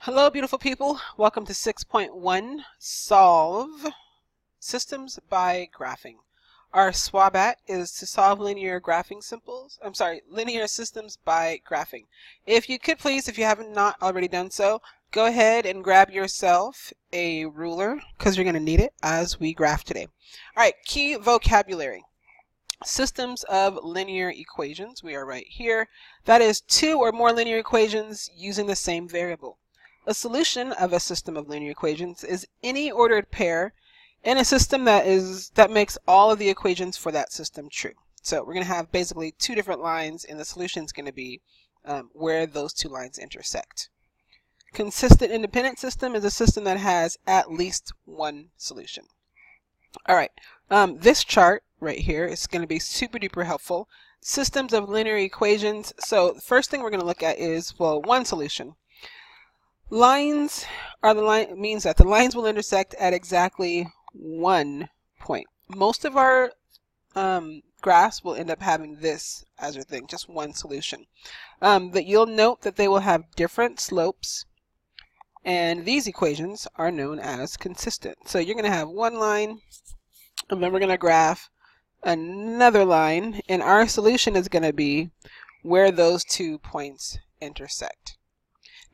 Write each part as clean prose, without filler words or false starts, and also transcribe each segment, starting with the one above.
Hello, beautiful people. Welcome to 6.1, Solve Systems by Graphing. Our SWABAT is to solve linear systems by graphing. If you could please, if you haven't not already done so, go ahead and grab yourself a ruler because you're going to need it as we graph today. All right, key vocabulary. Systems of linear equations. We are right here. That is two or more linear equations using the same variable. A solution of a system of linear equations is any ordered pair in a system that makes all of the equations for that system true. So we're going to have basically two different lines, and the solution is going to be where those two lines intersect. Consistent independent system is a system that has at least one solution. All right, this chart right here is going to be super duper helpful. Systems of linear equations. So the first thing we're going to look at is, well, one solution. Lines are means that the lines will intersect at exactly one point. Most of our graphs will end up having this as their thing, just one solution. But you'll note that they will have different slopes, and these equations are known as consistent. So you're going to have one line, and then we're going to graph another line, and our solution is going to be where those 2 points intersect.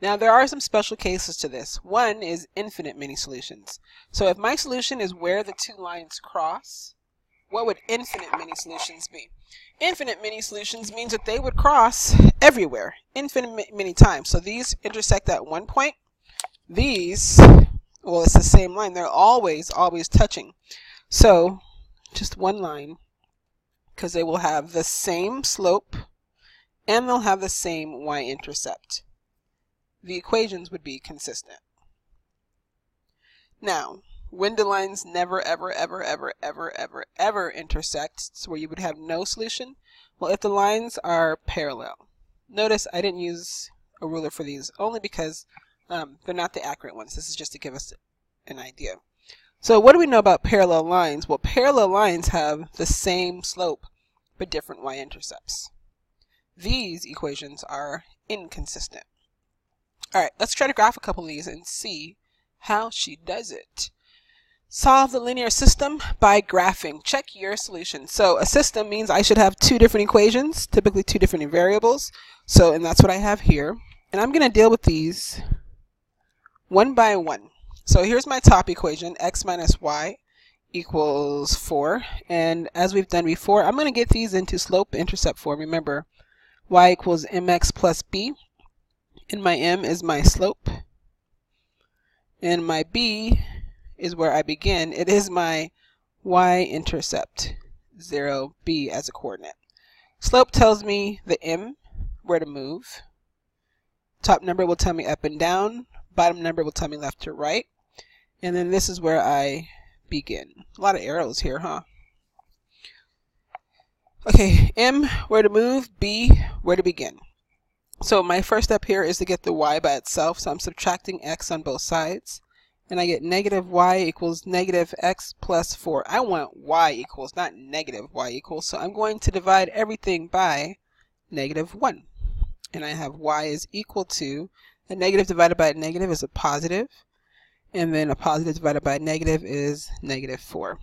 Now there are some special cases to this. One is infinite many solutions. So if my solution is where the two lines cross, what would infinite many solutions be? Infinite many solutions means that they would cross everywhere, infinite many times. So these intersect at one point. These, well, it's the same line. They're always touching. So just one line, because they will have the same slope and they'll have the same y-intercept. The equations would be consistent. Now, when do lines never, ever intersect, so where you would have no solution? Well, if the lines are parallel. Notice I didn't use a ruler for these, only because they're not the accurate ones. This is just to give us an idea. So what do we know about parallel lines? Well, parallel lines have the same slope, but different y-intercepts. These equations are inconsistent. All right, let's try to graph a couple of these and see how she does it. Solve the linear system by graphing. Check your solution. So a system means I should have two different equations, typically two different variables. So, and that's what I have here. And I'm going to deal with these one by one. So here's my top equation, x minus y equals 4. And as we've done before, I'm going to get these into slope-intercept form. Remember, y equals mx plus b. And my m is my slope, and my b is where I begin. It is my y-intercept, 0, b as a coordinate. Slope tells me the m, where to move. Top number will tell me up and down. Bottom number will tell me left to right. And then this is where I begin. A lot of arrows here, huh? Okay, m, where to move, b, where to begin. So my first step here is to get the y by itself, so I'm subtracting x on both sides, and I get negative y equals negative x plus 4. I want y equals, not negative y equals, so I'm going to divide everything by negative 1. And I have y is equal to, a negative divided by a negative is a positive, and then a positive divided by a negative is negative 4.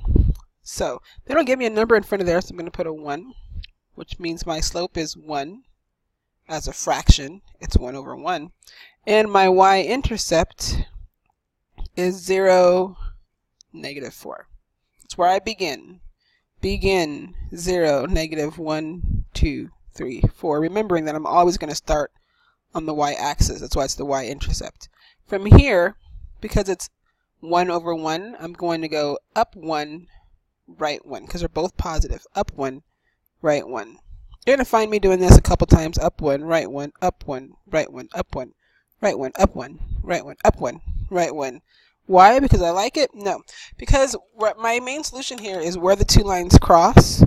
So they don't give me a number in front of there, so I'm going to put a 1, which means my slope is 1. As a fraction, it's 1 over 1. And my y-intercept is 0, negative 4. That's where I begin. Begin 0, negative 1, 2, 3, 4. Remembering that I'm always going to start on the y-axis. That's why it's the y-intercept. From here, because it's 1 over 1, I'm going to go up 1, right 1, because they're both positive. Up 1, right 1. You're going to find me doing this a couple times. Up 1, right 1, up 1, right 1, up 1, right 1, up 1, right 1, up 1, right 1. Why? Because I like it? No. Because my main solution here is where the two lines cross.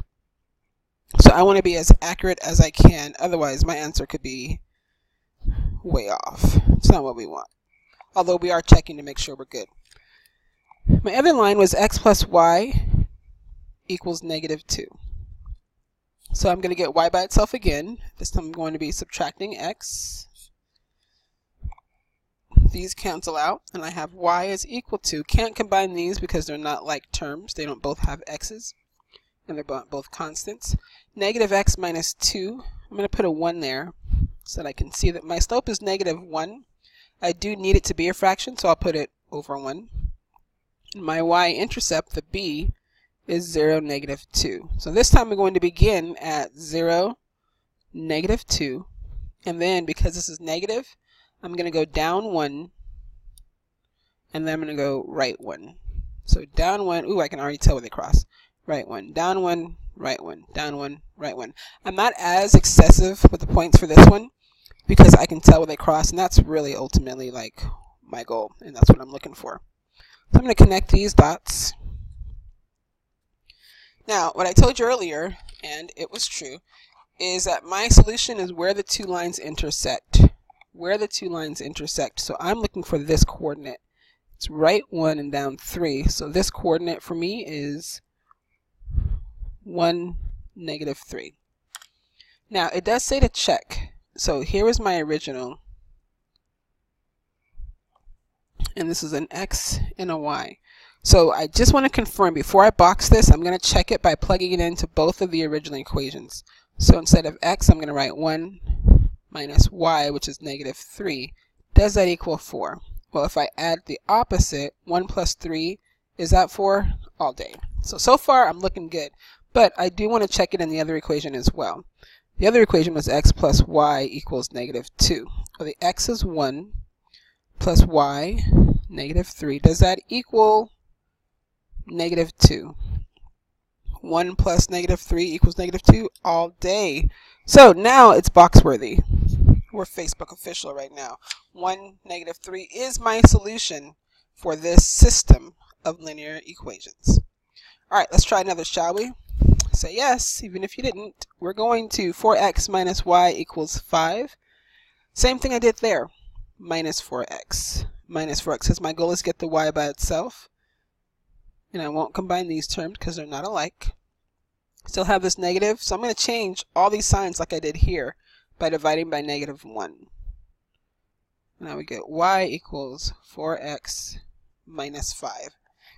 So I want to be as accurate as I can. Otherwise, my answer could be way off. It's not what we want. Although we are checking to make sure we're good. My other line was x plus y equals negative 2. So I'm going to get y by itself again. This time I'm going to be subtracting x. these cancel out, and I have y is equal to, can't combine these because they're not like terms, they don't both have x's, and they're both constants. Negative x minus 2, I'm going to put a 1 there so that I can see that my slope is negative 1. I do need it to be a fraction, so I'll put it over 1. And my y-intercept, the b, is 0, negative 2. So this time we're going to begin at 0, negative 2, and then because this is negative, I'm going to go down 1, and then I'm going to go right 1. So down 1, ooh, I can already tell where they cross. Right 1, down 1, right 1, down 1, right 1. I'm not as excessive with the points for this one because I can tell where they cross, and that's really ultimately like my goal, and that's what I'm looking for. So I'm going to connect these dots. Now, what I told you earlier, and it was true, is that my solution is where the two lines intersect. Where the two lines intersect. So I'm looking for this coordinate. It's right 1 and down 3. So this coordinate for me is 1, negative 3. Now, it does say to check. So here is my original. And this is an x and a y. So I just want to confirm, before I box this, I'm going to check it by plugging it into both of the original equations. So instead of x, I'm going to write 1 minus y, which is negative 3. Does that equal 4? Well, if I add the opposite, 1 plus 3, is that 4? All day. So far, I'm looking good. But I do want to check it in the other equation as well. The other equation was x plus y equals negative 2. Well, the x is 1 plus y, negative 3. Does that equal negative 2? 1 plus negative 3 equals negative 2 all day. So now it's box worthy. We're Facebook official right now. 1, negative 3 is my solution for this system of linear equations. All right, let's try another, shall we? Say yes, even if you didn't. We're going to 4x minus y equals 5. Same thing I did there. Minus 4x. Minus 4x, because my goal is to get the y by itself. And I won't combine these terms because they're not alike. Still have this negative, so I'm going to change all these signs like I did here by dividing by negative 1. Now we get y equals 4x minus 5.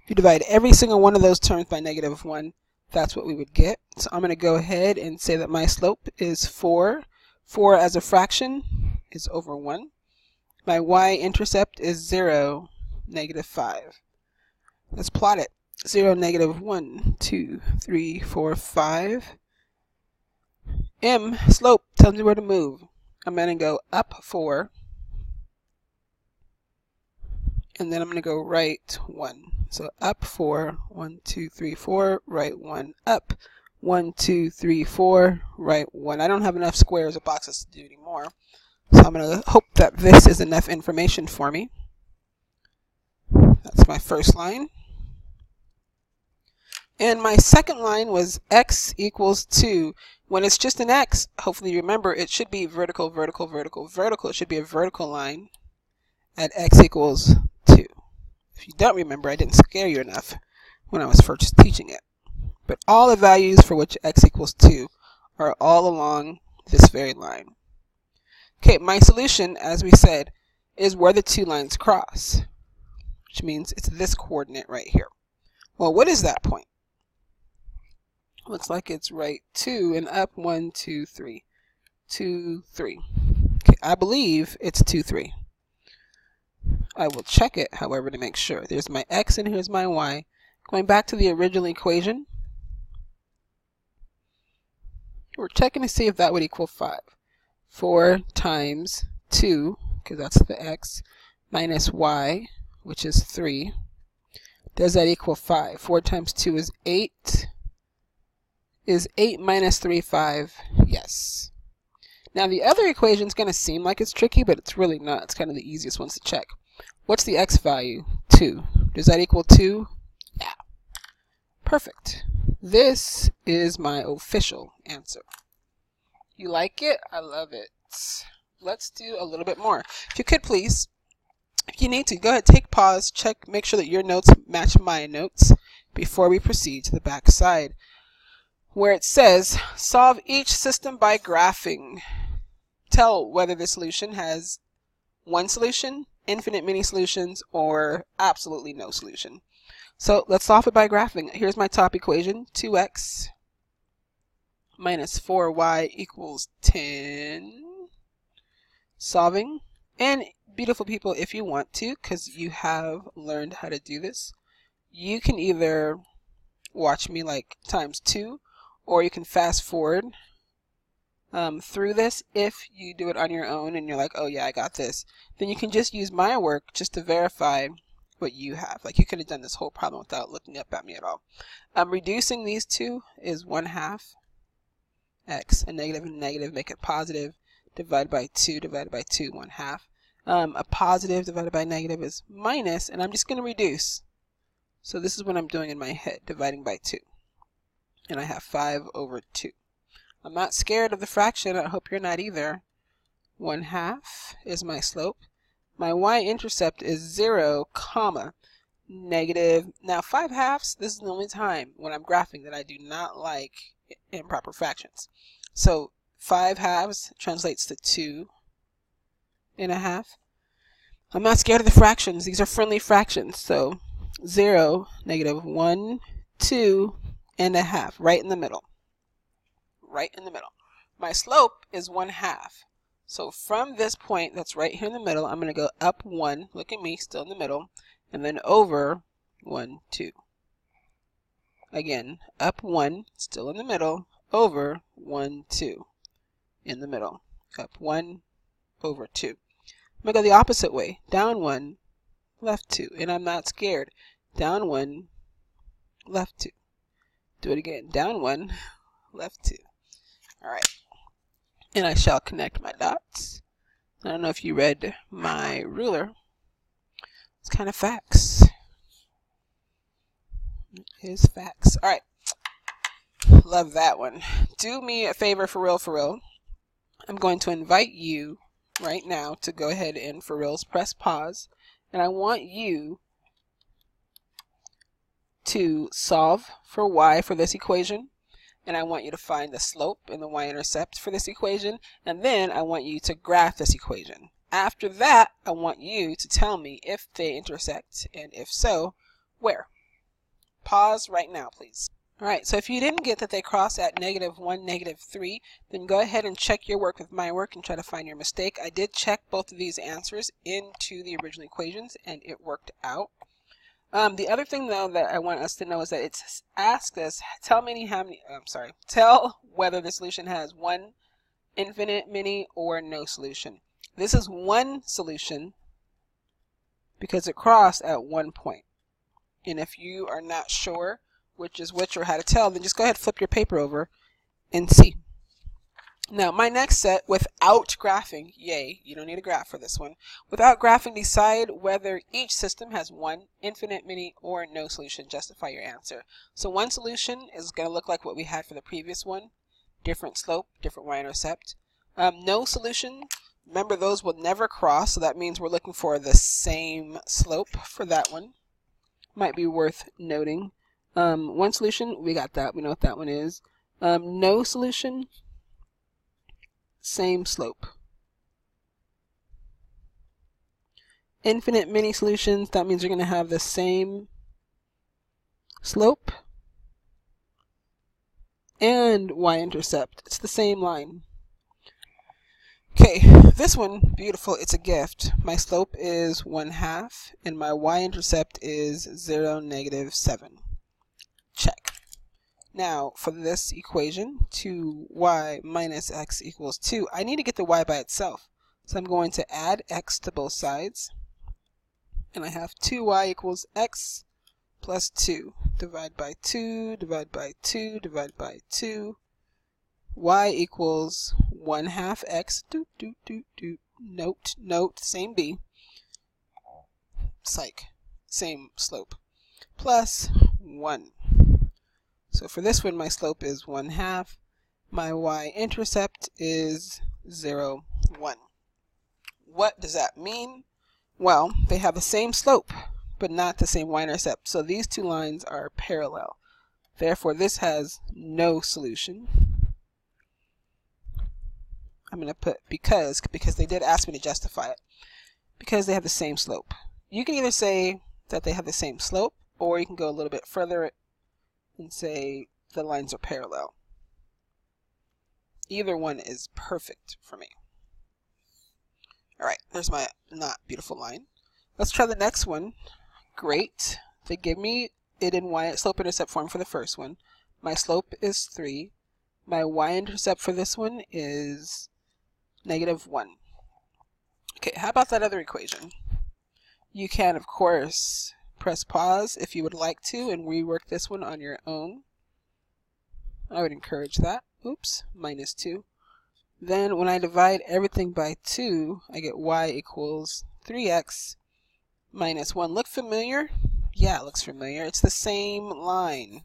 If you divide every single one of those terms by negative 1, that's what we would get. So I'm going to go ahead and say that my slope is 4. 4 as a fraction is over 1. My y-intercept is 0, negative 5. Let's plot it. 0, negative 1, 2, 3, 4, 5. M, slope, tells me where to move. I'm going to go up 4. And then I'm going to go right 1. So up 4, 1, 2, 3, 4, right 1, up 1, 2, 3, 4, right 1. I don't have enough squares or boxes to do anymore. So I'm going to hope that this is enough information for me. That's my first line. And my second line was x equals 2. When it's just an x, hopefully you remember, it should be vertical, vertical, vertical, vertical. It should be a vertical line at x equals 2. If you don't remember, I didn't scare you enough when I was first teaching it. But all the values for which x equals 2 are all along this very line. Okay, my solution, as we said, is where the two lines cross, which means it's this coordinate right here. Well, what is that point? Looks like it's right 2 and up 1, 2, 3. 2, 3. Okay, I believe it's 2, 3. I will check it, however, to make sure. There's my x and here's my y. Going back to the original equation, we're checking to see if that would equal 5. 4 times 2, because that's the x, minus y, which is 3. Does that equal 5? 4 times 2 is 8. Is 8 minus 3 5? Yes. Now the other equation is going to seem like it's tricky, but it's really not. It's kind of the easiest ones to check. What's the x value? 2. Does that equal 2? Yeah. Perfect. This is my official answer. You like it? I love it. Let's do a little bit more. If you could please, if you need to, go ahead, take pause, check, make sure that your notes match my notes before we proceed to the back side, where it says, solve each system by graphing. Tell whether the solution has one solution, infinite many solutions, or absolutely no solution. So let's solve it by graphing. Here's my top equation, 2x minus 4y equals 10. Solving. And beautiful people, if you want to, because you have learned how to do this, you can either watch me like times 2, or you can fast forward through this. If you do it on your own and you're like, oh yeah, I got this, then you can just use my work just to verify what you have. Like, you could have done this whole problem without looking up at me at all. Reducing these two is 1/2 x, a negative and a negative make it positive, divided by 2, 1/2. A positive divided by negative is minus, and I'm just going to reduce. So this is what I'm doing in my head, dividing by 2. And I have 5/2. I'm not scared of the fraction. I hope you're not either. 1/2 is my slope. My y-intercept is 0, comma, negative. Now 5/2, this is the only time when I'm graphing that I do not like improper fractions. So 5/2 translates to 2.5. I'm not scared of the fractions. These are friendly fractions. So 0, negative 1, 2.5, right in the middle. Right in the middle. My slope is 1/2. So from this point that's right here in the middle, I'm going to go up 1, look at me, still in the middle, and then over 1, 2. Again, up 1, still in the middle, over 1, 2, in the middle. Up 1, over 2. I'm going to go the opposite way. Down 1, left 2. And I'm not scared. Down 1, left 2. Do it again. Down 1, left 2. All right. And I shall connect my dots. I don't know if you read my ruler. It's kind of facts. It is facts. All right. Love that one. Do me a favor, for real. I'm going to invite you right now to go ahead and for reals press pause. And I want you to solve for y for this equation. And I want you to find the slope and the y-intercept for this equation. And then I want you to graph this equation. After that, I want you to tell me if they intersect, and if so, where. Pause right now, please. All right, so if you didn't get that they cross at -1, -3, then go ahead and check your work with my work and try to find your mistake. I did check both of these answers into the original equations, and it worked out. The other thing, though, that I want us to know is that it's asked us, tell whether the solution has one infinite many or no solution. This is one solution because it crossed at one point. And if you are not sure which is which or how to tell, then just go ahead and flip your paper over and see. Now, my next set, without graphing, yay, you don't need a graph for this one. Without graphing, decide whether each system has one infinite many or no solution. Justify your answer. So one solution is going to look like what we had for the previous one. Different slope, different y-intercept. No solution, remember those will never cross, so that means we're looking for the same slope for that one. Might be worth noting. One solution, we got that, we know what that one is. No solution, same slope. Infinite many solutions, that means you're going to have the same slope and y-intercept. It's the same line. Okay, this one, beautiful, it's a gift. My slope is 1/2 and my y-intercept is 0, -7. Check. Now, for this equation, 2y minus x equals 2, I need to get the y by itself. So I'm going to add x to both sides. And I have 2y equals x plus 2. Divide by 2, divide by 2, divide by 2. Y equals 1/2 x. Note, same b. Psych. Same slope. Plus 1. So for this one, my slope is 1/2. My y-intercept is 0, 1. What does that mean? Well, they have the same slope, but not the same y-intercept. So these two lines are parallel. Therefore, this has no solution. I'm going to put because they did ask me to justify it. because they have the same slope. You can either say that they have the same slope, or you can go a little bit further and say the lines are parallel. Either one is perfect for me. Alright, there's my not beautiful line. Let's try the next one. Great. They give me it in y-slope-intercept form for the first one. My slope is 3. My y-intercept for this one is -1. Okay, how about that other equation? You can, of course, press pause if you would like to and rework this one on your own. I would encourage that. Oops, -2. Then when I divide everything by 2, I get y equals 3x minus 1. Look familiar? Yeah, it looks familiar. It's the same line.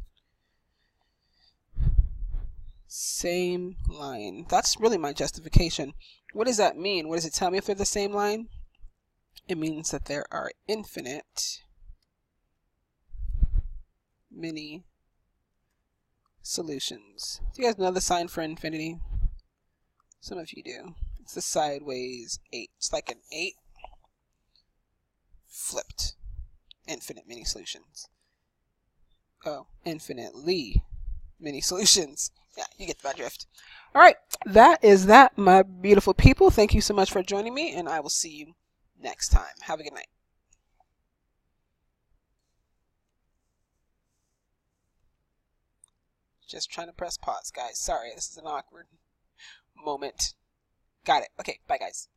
Same line. That's really my justification. What does that mean? What does it tell me if they're the same line? It means that there are infinite many solutions. Do you guys know the sign for infinity? Some of you do. It's the sideways 8. It's like an 8 flipped. Infinite many solutions. Oh, infinitely many solutions. Yeah, you get my drift. All right, that is that, my beautiful people. Thank you so much for joining me, and I will see you next time. Have a good night. Just trying to press pause, guys. Sorry, this is an awkward moment. Got it. Okay, bye, guys.